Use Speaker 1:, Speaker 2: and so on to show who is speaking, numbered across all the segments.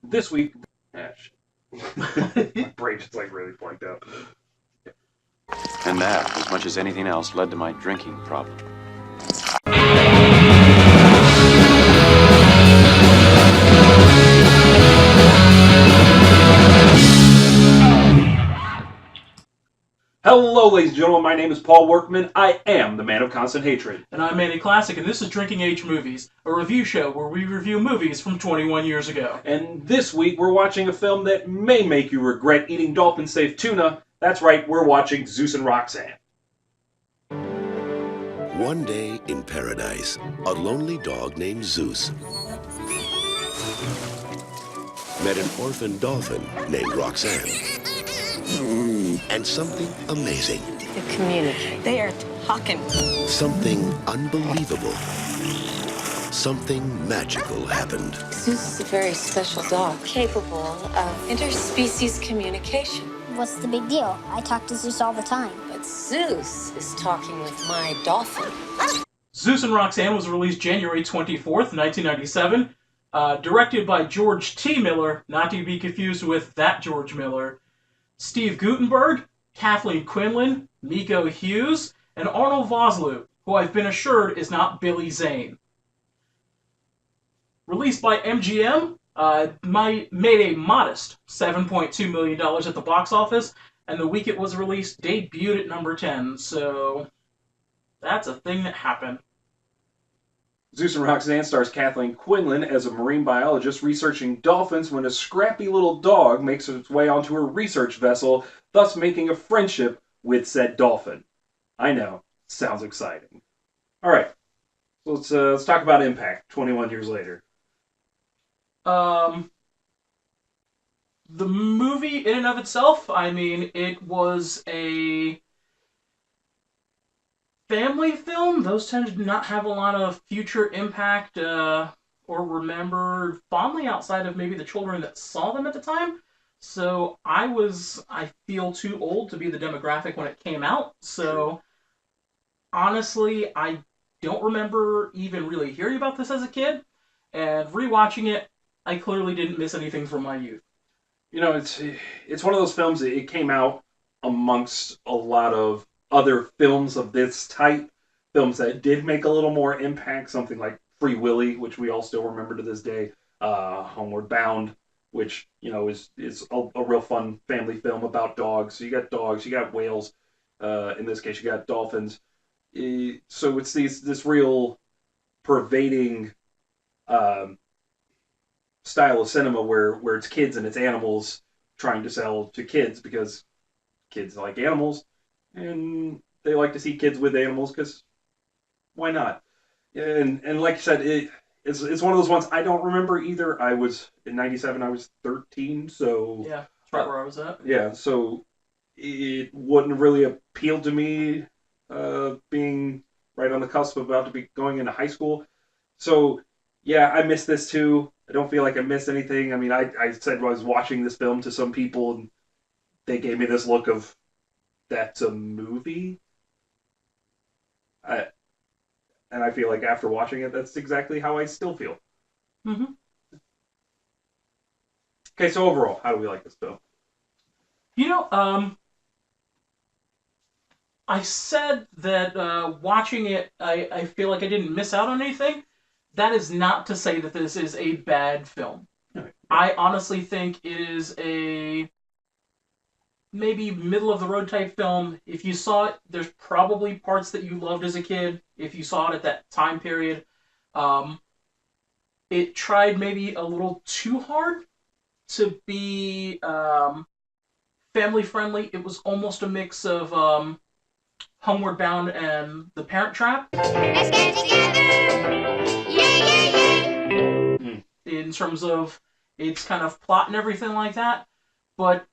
Speaker 1: This week, my brain just like really blanked out.
Speaker 2: And that, as much as anything else, led to my drinking problem.
Speaker 1: Hello, ladies and gentlemen. My name is Paul Workman. I am the man of constant hatred.
Speaker 3: And I'm Manny Classic, and this is Drinking Age Movies, a review show where we review movies from 21 years ago.
Speaker 1: And this week, we're watching a film that may make you regret eating dolphin-safe tuna. That's right, we're watching Zeus and Roxanne.
Speaker 4: One day in paradise, a lonely dog named Zeus met an orphan dolphin named Roxanne. And something amazing.
Speaker 5: They communicate. They are talking.
Speaker 4: Something unbelievable. Something magical happened.
Speaker 5: Zeus is a very special dog, capable of interspecies communication.
Speaker 6: What's the big deal? I talk to Zeus all the time.
Speaker 5: But Zeus is talking with my dolphin.
Speaker 3: Zeus and Roxanne was released January 24th, 1997, directed by George T. Miller, not to be confused with that George Miller, Steve Guttenberg, Kathleen Quinlan, Miko Hughes, and Arnold Vosloo, who I've been assured is not Billy Zane. Released by MGM, made a modest $7.2 million at the box office, and the week it was released debuted at number 10, so that's a thing that happened.
Speaker 1: Zeus and Roxanne stars Kathleen Quinlan as a marine biologist researching dolphins when a scrappy little dog makes its way onto her research vessel, thus making a friendship with said dolphin. I know, sounds exciting. All right, so let's talk about impact. 21 years later.
Speaker 3: The movie in and of itself, I mean, it was a family film. Those tend to not have a lot of future impact or remembered fondly outside of maybe the children that saw them at the time. So I feel too old to be the demographic when it came out. So honestly, I don't remember even really hearing about this as a kid. And rewatching it, I clearly didn't miss anything from my youth.
Speaker 1: You know, it's one of those films that it came out amongst a lot of other films of this type, films that did make a little more impact, something like Free Willy, which we all still remember to this day, Homeward Bound, which, you know, is a real fun family film about dogs. So you got dogs, you got whales, in this case you got dolphins. So it's this real pervading style of cinema where it's kids and it's animals trying to sell to kids because kids like animals and they like to see kids with animals because why not? And like you said, it's one of those ones I don't remember either. I was in '97. I was 13, so
Speaker 3: Yeah, that's right where I was at.
Speaker 1: yeah, so it wouldn't really appeal to me, being right on the cusp of about to be going into high school. So yeah, I missed this too. I don't feel like I missed anything. I mean, I said I was watching this film to some people, and they gave me this look of, that's a movie? And I feel like after watching it, that's exactly how I still feel.
Speaker 3: Mm-hmm.
Speaker 1: Okay, so overall, how do we like this film?
Speaker 3: You know, I said that watching it, I feel like I didn't miss out on anything. That is not to say that this is a bad film.
Speaker 1: Right.
Speaker 3: I honestly think it is a maybe middle-of-the-road type film. If you saw it, there's probably parts that you loved as a kid, if you saw it at that time period. It tried maybe a little too hard to be family-friendly. It was almost a mix of Homeward Bound and The Parent Trap.
Speaker 6: Let's get together! Yeah!
Speaker 3: In terms of its kind of plot and everything like that. But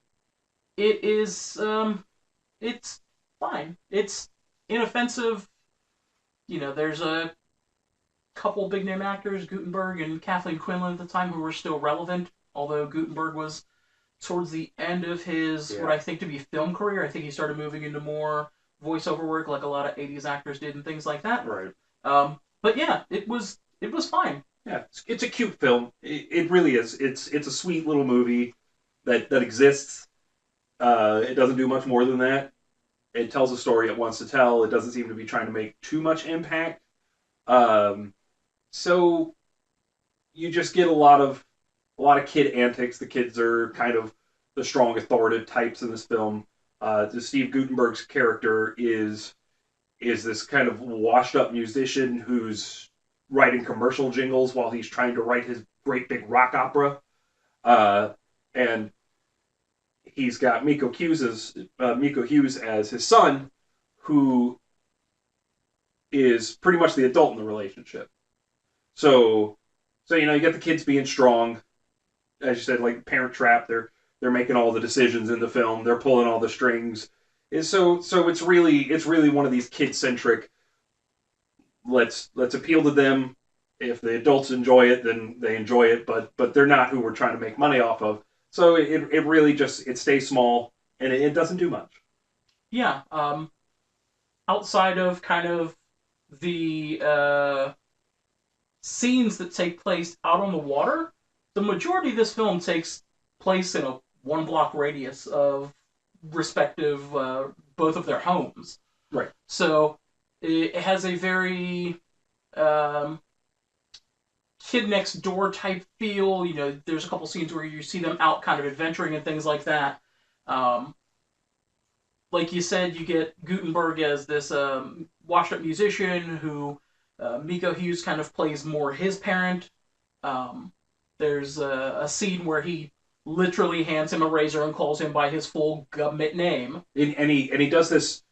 Speaker 3: it is, it's fine. It's inoffensive. You know, there's a couple big name actors, Guttenberg and Kathleen Quinlan at the time, who were still relevant, although Guttenberg was towards the end of his, what I think to be film career. I think he started moving into more voiceover work like a lot of 80s actors did and things like that.
Speaker 1: Right.
Speaker 3: But yeah, it was fine.
Speaker 1: Yeah, it's a cute film. It really is. It's a sweet little movie that exists. It doesn't do much more than that. It tells a story it wants to tell. It doesn't seem to be trying to make too much impact. Um, so you just get a lot of kid antics. The kids are kind of the strong, authoritative types in this film. The Steve Guttenberg's character is this kind of washed up musician who's writing commercial jingles while he's trying to write his great big rock opera. And he's got Miko Hughes as his son, who is pretty much the adult in the relationship. So you get the kids being strong, as you said, like Parent Trap. They're making all the decisions in the film. They're pulling all the strings. So it's really one of these kid centric. Let's appeal to them. If the adults enjoy it, then they enjoy it. But they're not who we're trying to make money off of. So it really just it stays small and it doesn't do much.
Speaker 3: Yeah. Outside of kind of the scenes that take place out on the water, the majority of this film takes place in a 1 block radius of respective both of their homes.
Speaker 1: Right.
Speaker 3: So it has a very um, kid next door type feel. There's a couple scenes where you see them out kind of adventuring and things like that. Um, like you said, you get Gutenberg as this washed up musician who Miko Hughes kind of plays more his parent. There's a scene where he literally hands him a razor and calls him by his full government name.
Speaker 1: And he does this.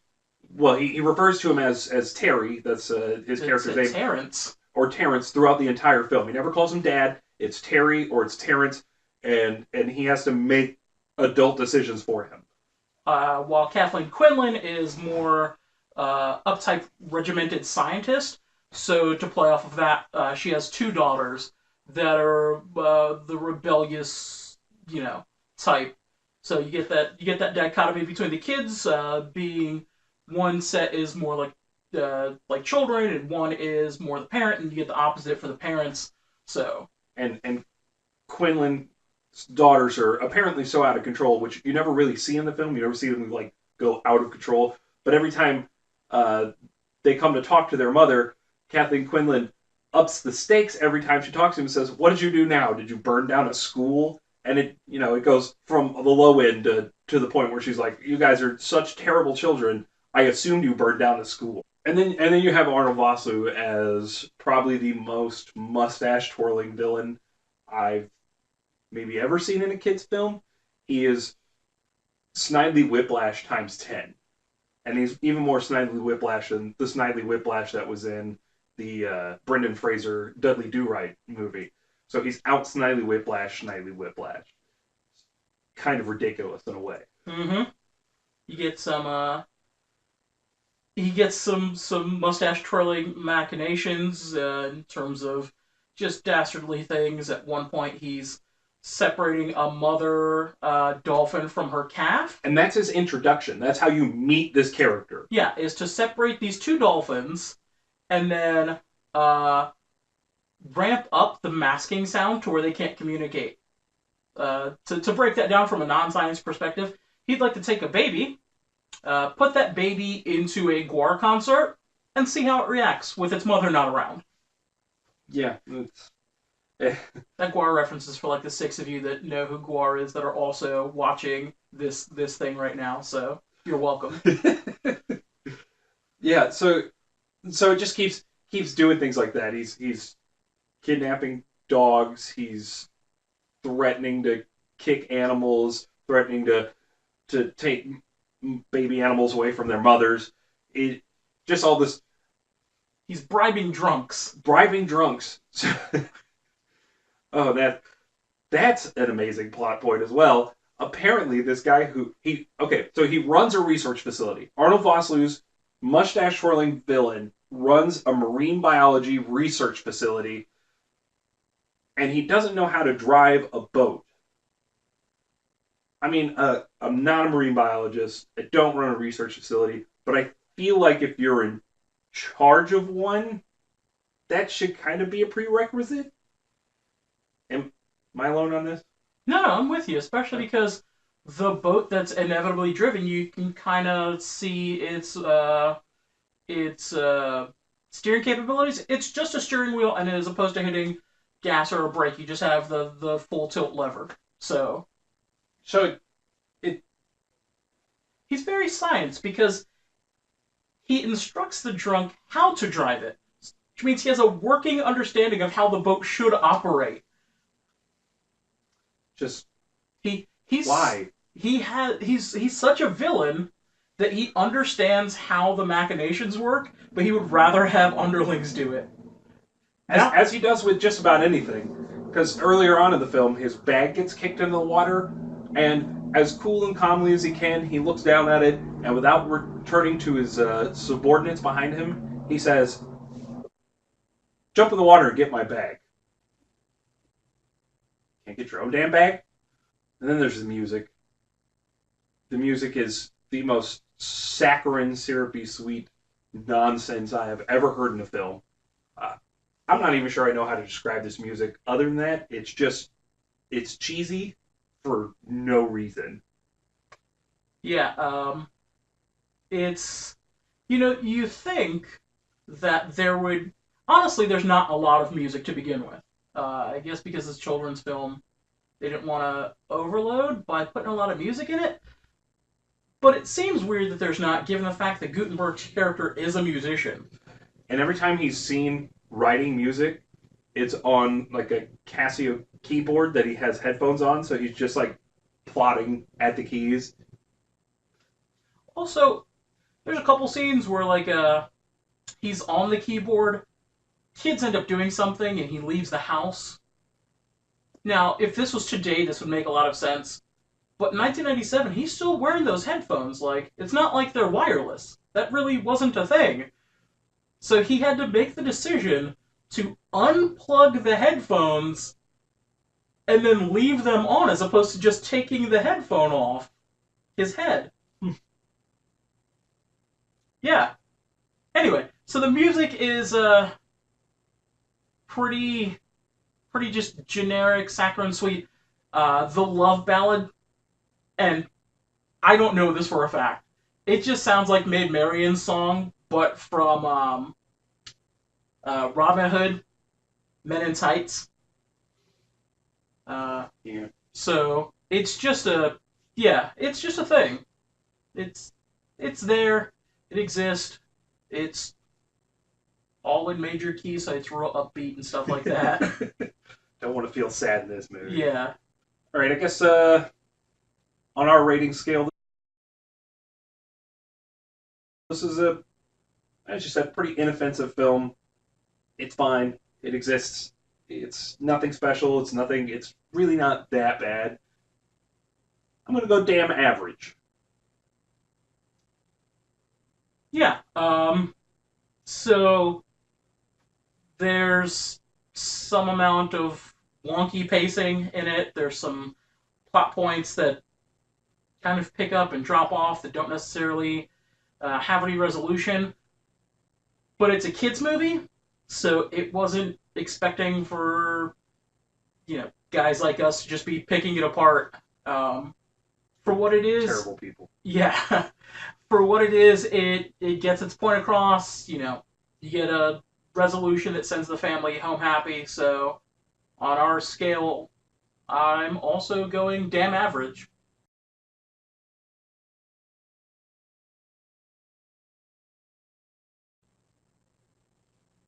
Speaker 1: Well, he refers to him as Terry. That's his character's name.
Speaker 3: Terrence.
Speaker 1: Or Terrence throughout the entire film. He never calls him Dad. It's Terry or it's Terrence, and he has to make adult decisions for him.
Speaker 3: While Kathleen Quinlan is more uptight, regimented scientist. So to play off of that, she has two daughters that are the rebellious, type. So you get that dichotomy between the kids being one set is more like children, and one is more the parent, and you get the opposite for the parents. So
Speaker 1: and Quinlan's daughters are apparently so out of control, which you never really see in the film. You never see them like go out of control. But every time they come to talk to their mother, Kathleen Quinlan ups the stakes every time she talks to him and says, "What did you do now? Did you burn down a school?" And it goes from the low end to the point where she's like, "You guys are such terrible children. I assumed you burned down the school." And then you have Arnold Vosloo as probably the most mustache twirling villain I've maybe ever seen in a kid's film. He is Snidely Whiplash times 10. And he's even more Snidely Whiplash than the Snidely Whiplash that was in the Brendan Fraser Dudley Do-Right movie. So he's out Snidely Whiplash. Kind of ridiculous in a way.
Speaker 3: Mm-hmm. You get some he gets some mustache twirling machinations in terms of just dastardly things. At one point, he's separating a mother dolphin from her calf.
Speaker 1: And that's his introduction. That's how you meet this character.
Speaker 3: Yeah, is to separate these two dolphins and then ramp up the masking sound to where they can't communicate. To break that down from a non-science perspective, he'd like to take a baby, put that baby into a Guar concert, and see how it reacts with its mother not around.
Speaker 1: Yeah.
Speaker 3: That Guar reference is for like the 6 of you that know who Guar is that are also watching this thing right now, so you're welcome.
Speaker 1: Yeah, so it just keeps doing things like that. He's kidnapping dogs, he's threatening to kick animals, threatening to take baby animals away from their mothers. It just all this.
Speaker 3: He's bribing drunks.
Speaker 1: Oh, that's an amazing plot point as well. Apparently, this guy so he runs a research facility. Arnold Vosloo's mustache twirling villain runs a marine biology research facility, and he doesn't know how to drive a boat. I mean, I'm not a marine biologist. I don't run a research facility, but I feel like if you're in charge of one, that should kind of be a prerequisite. Am I alone on this?
Speaker 3: No, I'm with you, especially because the boat that's inevitably driven, you can kind of see its steering capabilities. It's just a steering wheel, and as opposed to hitting gas or a brake, you just have the full tilt lever. So
Speaker 1: So it
Speaker 3: he's very science because he instructs the drunk how to drive it, which means he has a working understanding of how the boat should operate.
Speaker 1: just
Speaker 3: He's
Speaker 1: why?
Speaker 3: he's such a villain that he understands how the machinations work, but he would rather have underlings do it.
Speaker 1: As he does with just about anything. Because earlier on in the film, his bag gets kicked into the water, and as cool and calmly as he can, he looks down at it, and without returning to his subordinates behind him, he says, "Jump in the water and get my bag." Can't get your own damn bag? And then there's the music. The music is the most saccharine, syrupy, sweet nonsense I have ever heard in a film. Uh, I'm not even sure I know how to describe this music. Other than that, it's cheesy for no reason.
Speaker 3: Yeah, it's you think that there would honestly there's not a lot of music to begin with. I guess because it's a children's film, they didn't want to overload by putting a lot of music in it. But it seems weird that there's not, given the fact that Guttenberg's character is a musician.
Speaker 1: And every time he's seen writing music, it's on like a Casio keyboard that he has headphones on, so he's just like plotting at the keys.
Speaker 3: Also, there's a couple scenes where he's on the keyboard, kids end up doing something, and he leaves the house. Now, if this was today, this would make a lot of sense. But in 1997, he's still wearing those headphones. Like, it's not like they're wireless. That really wasn't a thing. So he had to make the decision to unplug the headphones and then leave them on as opposed to just taking the headphone off his head. Yeah. Anyway, so the music is pretty just generic, saccharine sweet. The love ballad, and I don't know this for a fact. It just sounds like Maid Marian's song, but from Robin Hood, Men in Tights.
Speaker 1: Yeah.
Speaker 3: So it's just it's just a thing. It's there. It exists. It's all in major keys, so it's real upbeat and stuff like that.
Speaker 1: Don't want to feel sad in this movie.
Speaker 3: Yeah.
Speaker 1: All right, I guess on our rating scale, this is as you said, pretty inoffensive film. It's fine. It exists. It's nothing special. It's really not that bad. I'm gonna go damn average.
Speaker 3: Yeah. So there's some amount of wonky pacing in it. There's some plot points that kind of pick up and drop off that don't necessarily have any resolution. But it's a kids' movie, so it wasn't expecting for guys like us to just be picking it apart. For what it is,
Speaker 1: Terrible people.
Speaker 3: yeah. For what it is, it gets its point across. You get a resolution that sends the family home happy. So on our scale, I'm also going damn average.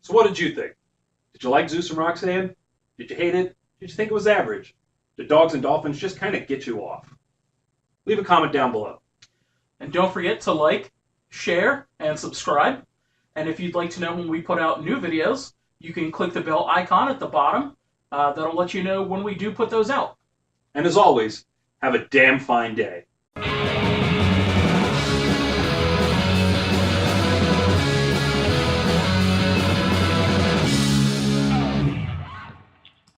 Speaker 1: So what did you think? Did you like Zeus and Roxanne? Did you hate it? Did you think it was average? Did Dogs and Dolphins just kind of get you off? Leave a comment down below.
Speaker 3: And don't forget to like, share, and subscribe. And if you'd like to know when we put out new videos, you can click the bell icon at the bottom. That'll let you know when we do put those out.
Speaker 1: And as always, have a damn fine day.